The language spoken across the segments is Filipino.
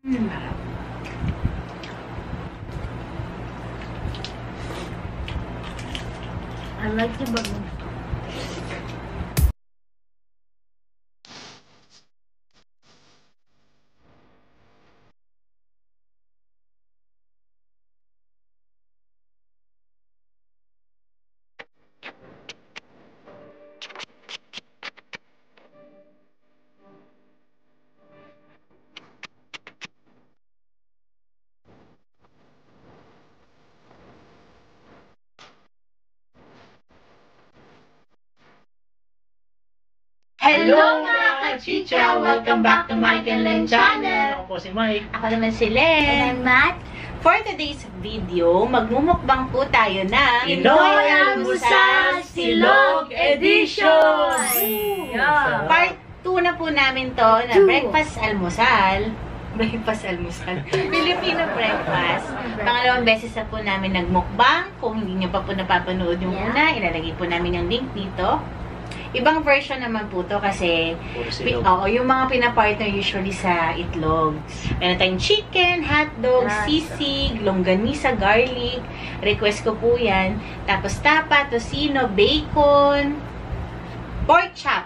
I like the bagong. Hello mga kachicha! Welcome back to Mike and Len channel! Ako po si Mike. Ako naman si Len. And Matt. For today's video, magmumukbang po tayo ng Pinoy Almusal Silog Edition! Yeah. Part 2 na po namin to na breakfast almusal. Breakfast almusal. Filipino breakfast. Pangalawang beses na po namin nagmukbang. Kung hindi nyo pa po napapanood yung una, ilalagay po namin yung link dito. Ibang version naman po to kasi yung mga pinapartner usually sa itlog. Meron tayong chicken, hotdog, sisig, longganisa, garlic. Request ko po yan. Tapos tapa, tocino, bacon, pork chop,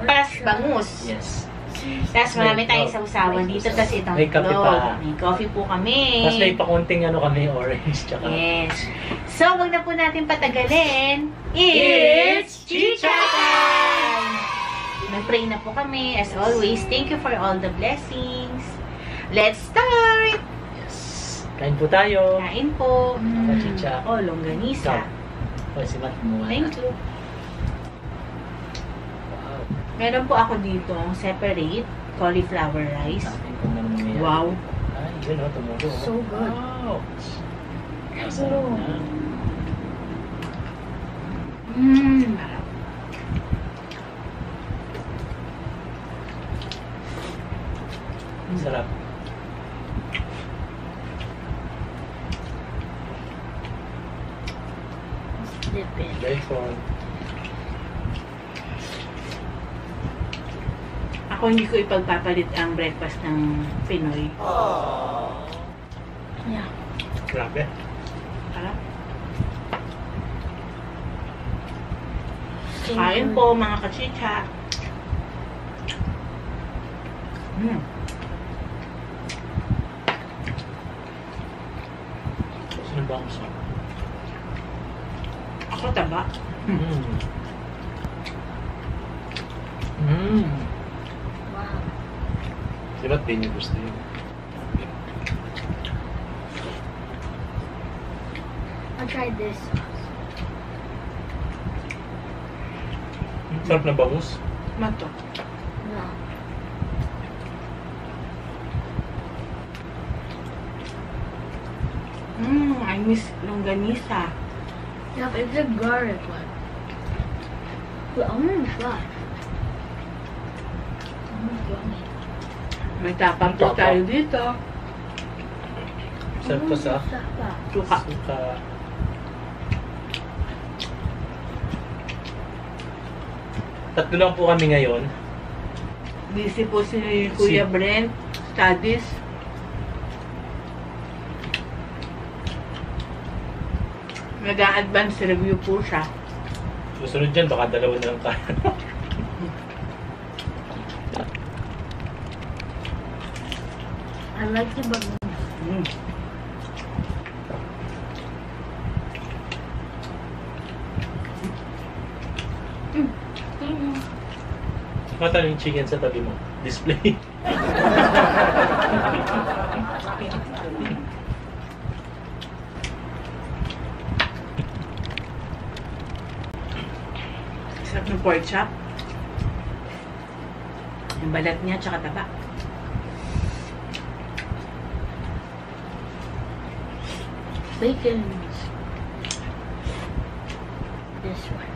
plus bangus. Yes. Tapos marami tayong sausawan dito. Tapos itong may kape pa. May coffee po kami. Tapos may pakunting ano kami, orange. Tsaka. Yes. So, wag na po natin patagalin. It's Chicha time! Nag-pray na po kami. As always, thank you for all the blessings. Let's start! Yes. Kain po tayo. Kain po. Chicha. Oh, longganisa. O, si Matt mo. Thank you. Meron po ako dito separate cauliflower rice. Wow. Ay, yun o, tumulo. So good. Wow. Oh. Sarap. Dip it. Bacon. Ako hindi ko ipagpapalit ang breakfast ng Pinoy. Yeah. Grabe. Harap. Kain po mga kachicha. Sino ba ako sa? Ako taba. Wow. Si Matt din yung gusto yun. I'll try this sauce. Sarap na bangus. Mato. No. I miss longganisa. Yeah, but it's a garlic one. But I'm gonna try. Oh my goodness. May tapang po tayo dito. Sarap to sa Suka. suka. Tatlo lang po kami ngayon. Busy po si Kuya Brent. Studies. Nag-a-advance review po siya. Susunod dyan, baka dalawa na lang tayo. I like the bagong. Mata yung chicken sa tabi mo. Display. Sarap ng pork chop. Yung balat niya, tsaka taba. Bacon. This one.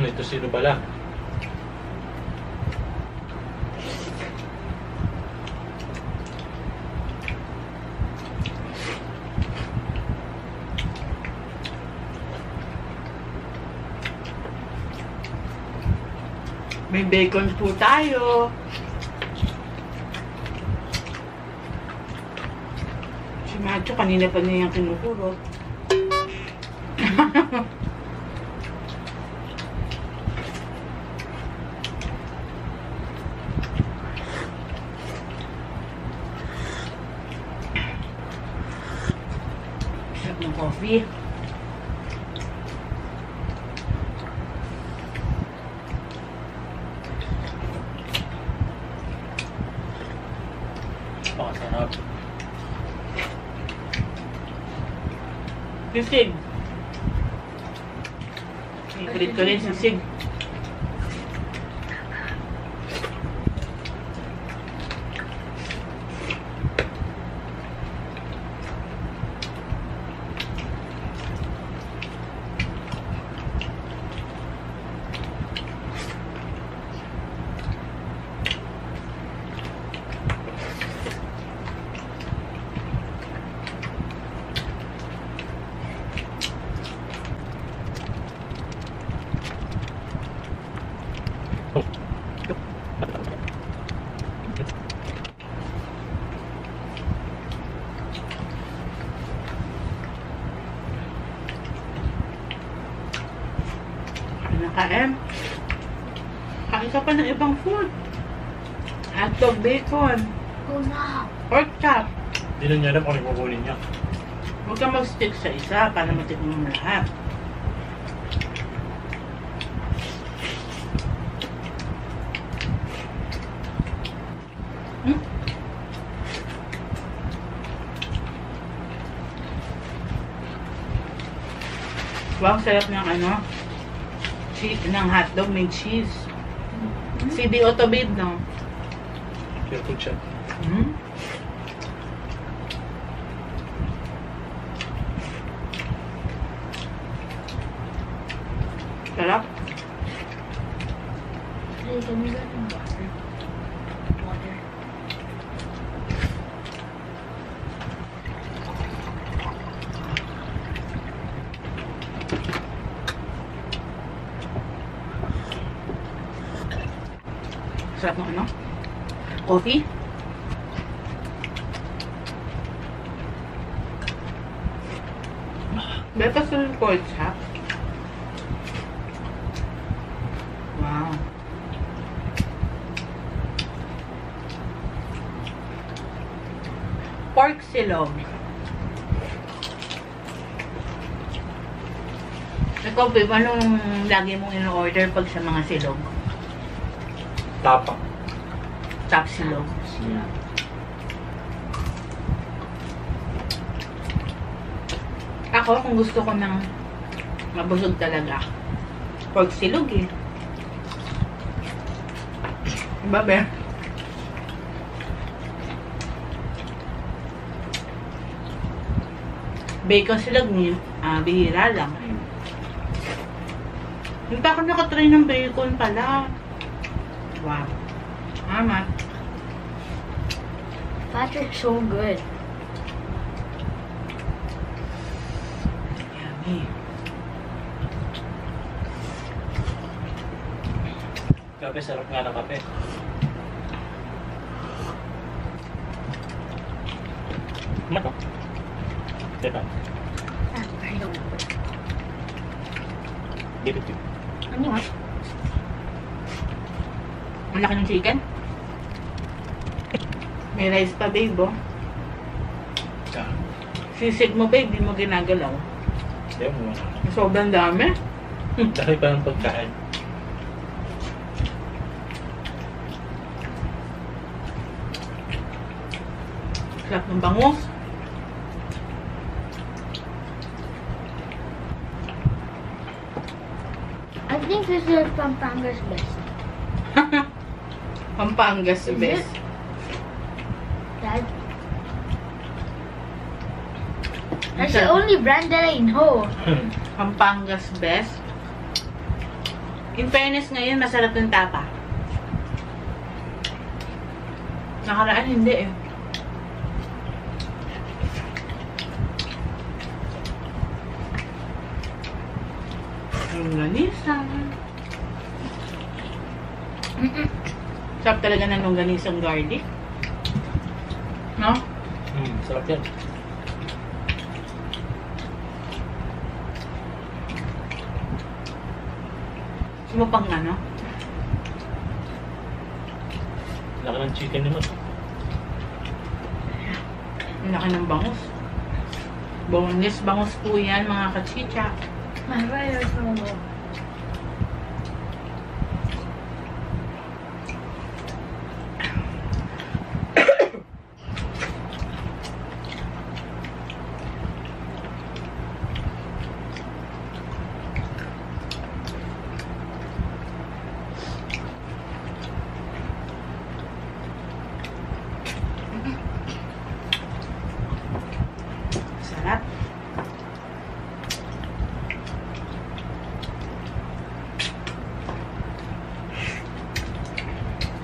Ito sino bala. May bacon po tayo. Si Macho, kanina pa niya yung kinukurot. Sarap ng coffee. Pakasarap. Sisig. Favorite ko rin sisig. Kain. Kain ka pa ng ibang food. Hotdog, bacon, Oh no. pork chop. Hindi na niya alam kung ano kukunin niya. Huwag kang mag-stick sa isa para matikman mo lahat. Wow, sarap ng ano, ng hotdog, may cheese. CD Auto Babe, no? Pure food siya. Hmm? Sarap. Hey, can we get some water? Water. Sarap ng ano? Coffee? Beta sa pork chop. Wow. Pork silog. Ikaw, babe, anong lagi mong in-order pag sa mga silog? Tapa. Top silog. Yeah. Ako, kung gusto ko ng mabusog talaga, pork silog eh. Diba, be? Bacon silog niya, bihira lang. Hindi pa ako nakatry ng bacon pala. Wow. Amat. Patrick's so good. Yummy. Kape, sarap nga ng kape. Mato. Diba? Ah, I don't know. Give it to you. Ano nga? Ang laki ng chicken. May rice pa, babe, oh. Saan? Sisig mo, babe, di mo ginagalaw. Hindi mo muna. Sobrang dami. Dahil pa ng pagkain. Sarap ng bangus. I think this is Pampanga's best. Pampangas Is best. it? Dad? That's the only brand that I know. Pampangas best. In fairness ngayon, masarap yung tapa. Nakaraan, hindi eh. Yung lanisa. Sarap talaga ng longganisang garlic. No? Sarap yan. Gusto mo pang ano? Laki ng chicken naman. Ang laki ng bangus. Boneless bangus po yan, mga kachicha. My brother's no more. Sarap.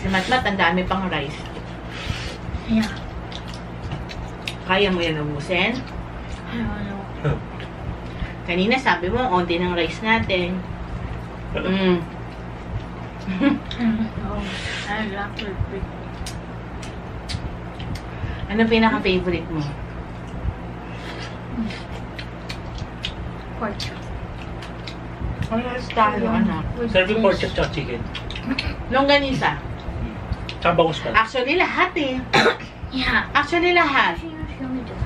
Si Matmat, ang dami pang rice. Yeah. Kaya mo yan ubusin? I don't know. Kanina sabi mo, onti ng rice natin. I don't know. I love it. Ano pinaka-favorite mo? Pork. Ano tayo, anak? With Serving pork fish. at chicken. Longganisa. Tsaka bangus pa. Actually, lahat eh. Yeah. Actually, lahat. Show me this.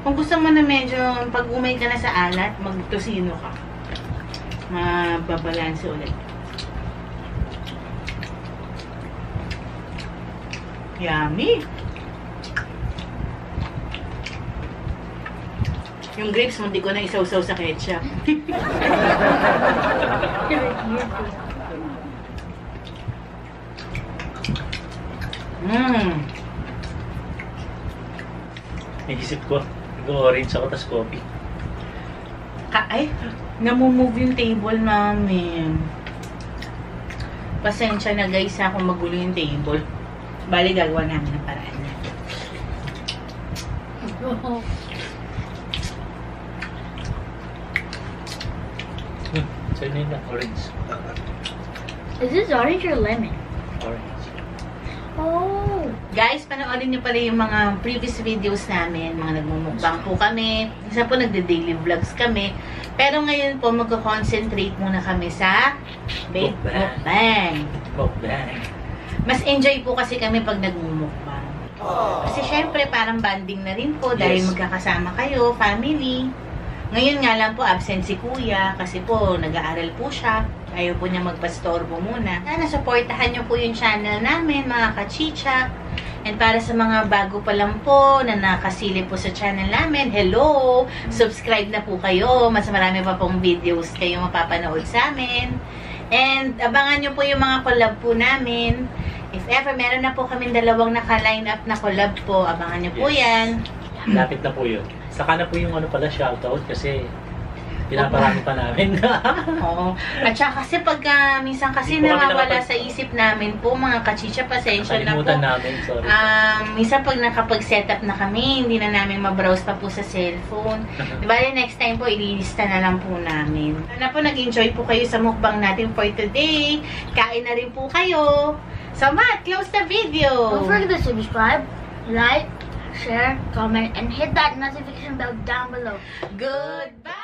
Kung gusto mo na medyo, pag umay ka na sa alat, mag-tosino ka. Mababalanse ulit. Yummy! Yung grapes mo, hindi ko na isaw-saw sa ketchup. Mmm! Naisip ko, nag-orange ako, tas coffee. Ay, namumove yung table namin. Pasensya na guys ha kung magulo yung table. Bali, gagawa namin ng paraan na. So yun na, orange. Is this orange or lemon? Orange. Oh. Guys, panoorin nyo pala yung mga previous videos namin. Mga nagmumukbang po kami. Isa po nagde-daily vlogs kami. Pero ngayon po, magko-concentrate muna kami sa mukbang. Mukbang. Mas enjoy po kasi kami pag nagmumukbang. Kasi syempre, parang banding na rin po dahil Yes. magkakasama kayo, family. Ngayon nga lang po, absent si Kuya kasi po, nag-aaral po siya. Ayaw po niya magpastorbo muna. Sana supportahan niyo po yung channel namin, mga kachicha. And para sa mga bago pa lang po na nakasilip po sa channel namin, hello! Subscribe na po kayo. Mas marami pa pong videos kayo mapapanood sa amin. And abangan niyo po yung mga collab po namin. If ever meron na po kaming dalawang naka-line up na collab po, abangan niyo po Yes. yan. Lapit na po yun. Saka na po yung ano pala, shoutout kasi pinaparami pa namin. Oo. At saka kasi pagka minsan kasi Hindi po kami nawawala nakapag- sa isip namin po, mga kachicha, pasensya na po. Kalimutan namin, sorry. Minsan pag nakapag-setup na kami, hindi na namin mabrowse pa po sa cellphone. Diba, next time po, ililista na lang po namin. Sana po, nag-enjoy po kayo sa mukbang natin for today. Kain na rin po kayo. So, Matt, close the video. Don't forget to subscribe, like, share, comment, and hit that notification bell down below. Goodbye!